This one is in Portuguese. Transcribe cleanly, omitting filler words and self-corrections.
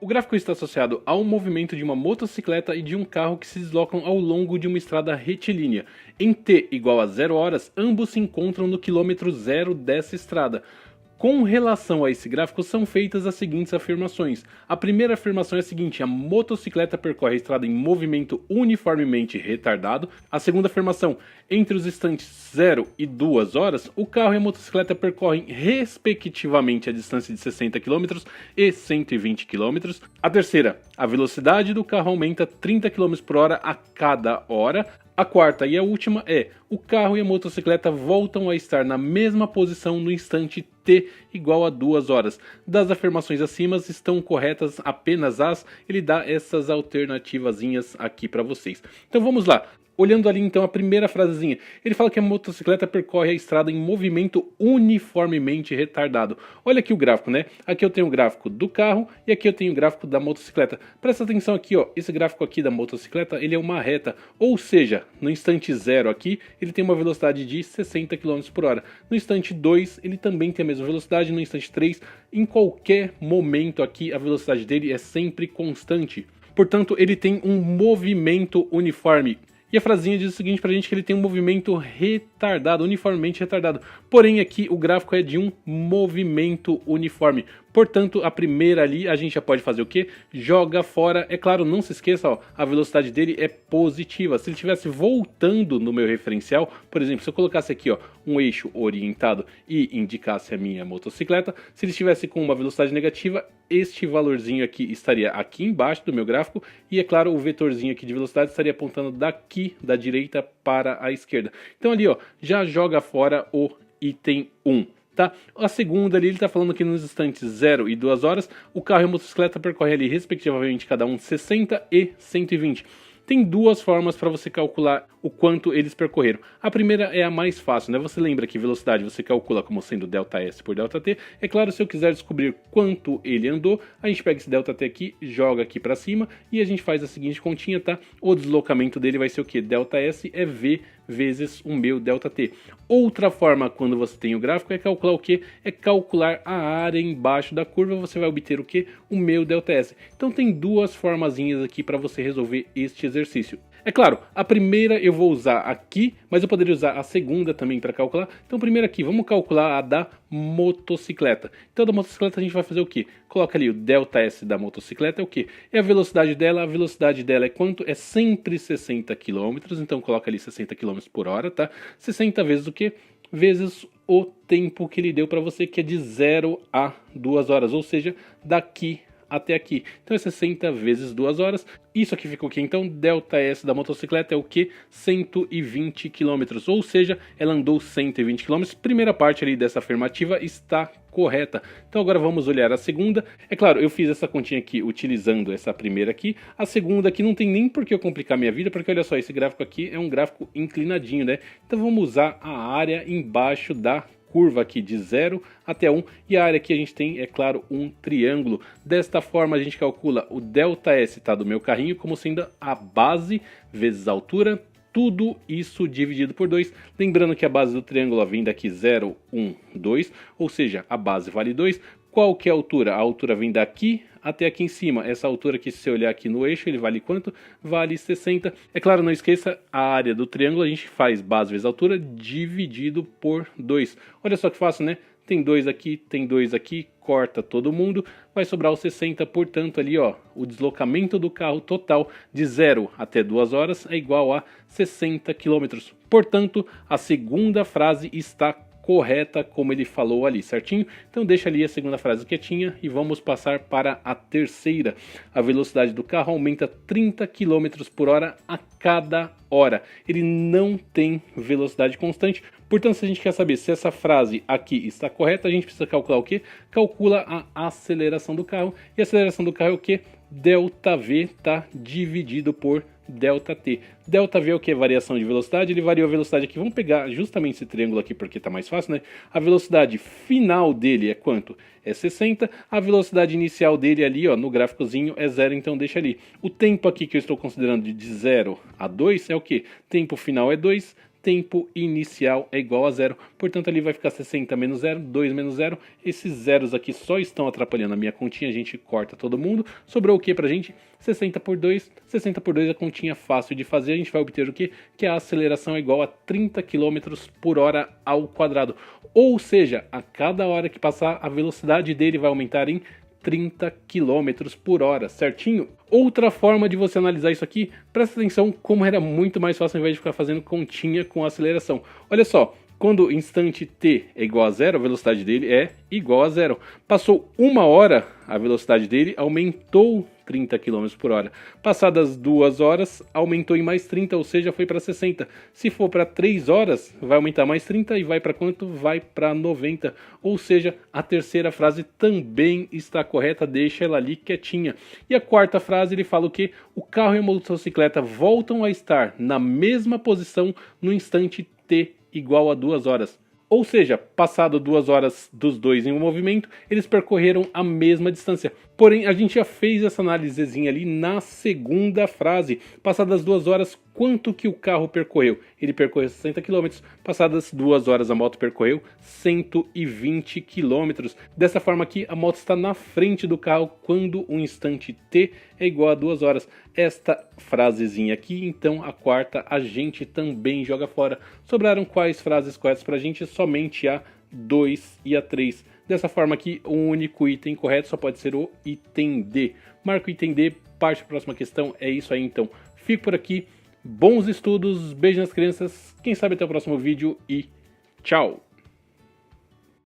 O gráfico está associado ao movimento de uma motocicleta e de um carro que se deslocam ao longo de uma estrada retilínea. Em t igual a 0 horas, ambos se encontram no quilômetro zero dessa estrada. Com relação a esse gráfico, são feitas as seguintes afirmações. A primeira afirmação é a seguinte: a motocicleta percorre a estrada em movimento uniformemente retardado. A segunda afirmação: entre os instantes 0 e 2 horas, o carro e a motocicleta percorrem respectivamente a distância de 60 km e 120 km. A terceira: a velocidade do carro aumenta 30 km por hora a cada hora. A quarta e a última é: o carro e a motocicleta voltam a estar na mesma posição no instante t igual a 2 horas. Das afirmações acima estão corretas apenas as, ele dá essas alternativazinhas aqui para vocês. Então vamos lá. Olhando ali então a primeira frasezinha, ele fala que a motocicleta percorre a estrada em movimento uniformemente retardado. Olha aqui o gráfico, né? Aqui eu tenho o gráfico do carro e aqui eu tenho o gráfico da motocicleta. Presta atenção aqui, ó. Esse gráfico aqui da motocicleta, ele é uma reta. Ou seja, no instante 0 aqui, ele tem uma velocidade de 60 km por hora. No instante 2, ele também tem a mesma velocidade. No instante 3, em qualquer momento aqui, a velocidade dele é sempre constante. Portanto, ele tem um movimento uniforme. E a frasinha diz o seguinte pra gente, que ele tem um movimento retardado, uniformemente retardado. Porém aqui o gráfico é de um movimento uniforme. Portanto, a primeira ali a gente já pode fazer o quê? Joga fora. É claro, não se esqueça, ó, a velocidade dele é positiva. Se ele estivesse voltando no meu referencial, por exemplo, se eu colocasse aqui, ó, um eixo orientado e indicasse a minha motocicleta, se ele estivesse com uma velocidade negativa, este valorzinho aqui estaria aqui embaixo do meu gráfico e, é claro, o vetorzinho aqui de velocidade estaria apontando daqui da direita para a esquerda. Então ali, ó, já joga fora o item 1. Tá? A segunda ali, ele está falando que nos instantes 0 e 2 horas, o carro e a motocicleta percorrem ali, respectivamente, cada um 60 e 120. Tem duas formas para você calcular o quanto eles percorreram. A primeira é a mais fácil, né? Você lembra que velocidade você calcula como sendo ΔS por ΔT. É claro, se eu quiser descobrir quanto ele andou, a gente pega esse ΔT aqui, joga aqui para cima e a gente faz a seguinte continha, tá? O deslocamento dele vai ser o quê? ΔS é V vezes o meu ΔT. Outra forma, quando você tem o gráfico, é calcular o quê? É calcular a área embaixo da curva, você vai obter o quê? O meu ΔS. Então tem duas formazinhas aqui para você resolver este exercício. É claro, a primeira eu vou usar aqui, mas eu poderia usar a segunda também para calcular. Então primeiro aqui, vamos calcular a da motocicleta. Então da motocicleta a gente vai fazer o quê? Coloca ali o ΔS da motocicleta, é o quê? É a velocidade dela é quanto? É sempre 60 km, então coloca ali 60 km por hora, tá? 60 vezes o quê? Vezes o tempo que ele deu para você, que é de 0 a 2 horas, ou seja, daqui até aqui. Então é 60 vezes 2 horas. Isso aqui ficou o quê? Então ΔS da motocicleta é o quê? 120 km, ou seja, ela andou 120 km. Primeira parte ali dessa afirmativa está correta. Então agora vamos olhar a segunda. É claro, eu fiz essa continha aqui utilizando essa primeira aqui. A segunda aqui não tem nem por que eu complicar minha vida, porque olha só, esse gráfico aqui é um gráfico inclinadinho, né? Então vamos usar a área embaixo da curva aqui de 0 até 1, e a área que a gente tem, é claro, um triângulo. Desta forma a gente calcula o ΔS, tá, do meu carrinho como sendo a base vezes a altura, tudo isso dividido por 2. Lembrando que a base do triângulo vem daqui 0, 1, 2, ou seja, a base vale 2. Qual que é a altura? A altura vem daqui até aqui em cima. Essa altura aqui, se você olhar aqui no eixo, ele vale quanto? Vale 60. É claro, não esqueça, a área do triângulo a gente faz base vezes altura dividido por 2. Olha só que fácil, né? Tem 2 aqui, tem 2 aqui, corta todo mundo, vai sobrar os 60, portanto ali, ó, o deslocamento do carro total de 0 até 2 horas é igual a 60 km. Portanto, a segunda frase está correta como ele falou ali, certinho? Então deixa ali a segunda frase quietinha e vamos passar para a terceira. A velocidade do carro aumenta 30 km por hora a cada hora. Ele não tem velocidade constante. Portanto, se a gente quer saber se essa frase aqui está correta, a gente precisa calcular o quê? Calcula a aceleração do carro. E a aceleração do carro é o quê? ΔV tá dividido por ΔT. ΔV é o que? Variação de velocidade. Ele variou a velocidade aqui. Vamos pegar justamente esse triângulo aqui porque tá mais fácil, né? A velocidade final dele é quanto? É 60. A velocidade inicial dele ali, ó, no gráficozinho é 0, então deixa ali. O tempo aqui que eu estou considerando de 0 a 2 é o que? Tempo final é 2. tempo inicial é igual a 0. Portanto, ali vai ficar 60 menos 0, 2 menos 0. Esses zeros aqui só estão atrapalhando a minha continha, a gente corta todo mundo. Sobrou o que pra gente? 60 por 2. 60 por 2 é a continha fácil de fazer. A gente vai obter o quê? Que a aceleração é igual a 30 km por hora ao quadrado. Ou seja, a cada hora que passar, a velocidade dele vai aumentar em 30 km por hora, certinho? Outra forma de você analisar isso aqui, presta atenção como era muito mais fácil ao invés de ficar fazendo continha com aceleração. Olha só, quando o instante t é igual a 0, a velocidade dele é igual a 0. Passou 1 hora, a velocidade dele aumentou 30 km por hora. Passadas 2 horas, aumentou em mais 30, ou seja, foi para 60. Se for para 3 horas, vai aumentar mais 30 e vai para quanto? Vai para 90. Ou seja, a terceira frase também está correta, deixa ela ali quietinha. E a quarta frase, ele fala o quê? O carro e a motocicleta voltam a estar na mesma posição no instante t igual a 2 horas. Ou seja, passado 2 horas dos dois em um movimento, eles percorreram a mesma distância. Porém, a gente já fez essa análisezinha ali na segunda frase. Passadas 2 horas, quanto que o carro percorreu? Ele percorreu 60 km. Passadas 2 horas, a moto percorreu 120 km. Dessa forma aqui, a moto está na frente do carro quando o instante t é igual a 2 horas. Esta frasezinha aqui, então, a quarta, a gente também joga fora. Sobraram quais frases corretas para a gente? Somente a 2 e a 3. Dessa forma aqui, o único item correto só pode ser o item D. Marca o item D, parte para a próxima questão. É isso aí então. Fico por aqui. Bons estudos, beijo nas crianças. Quem sabe até o próximo vídeo e tchau!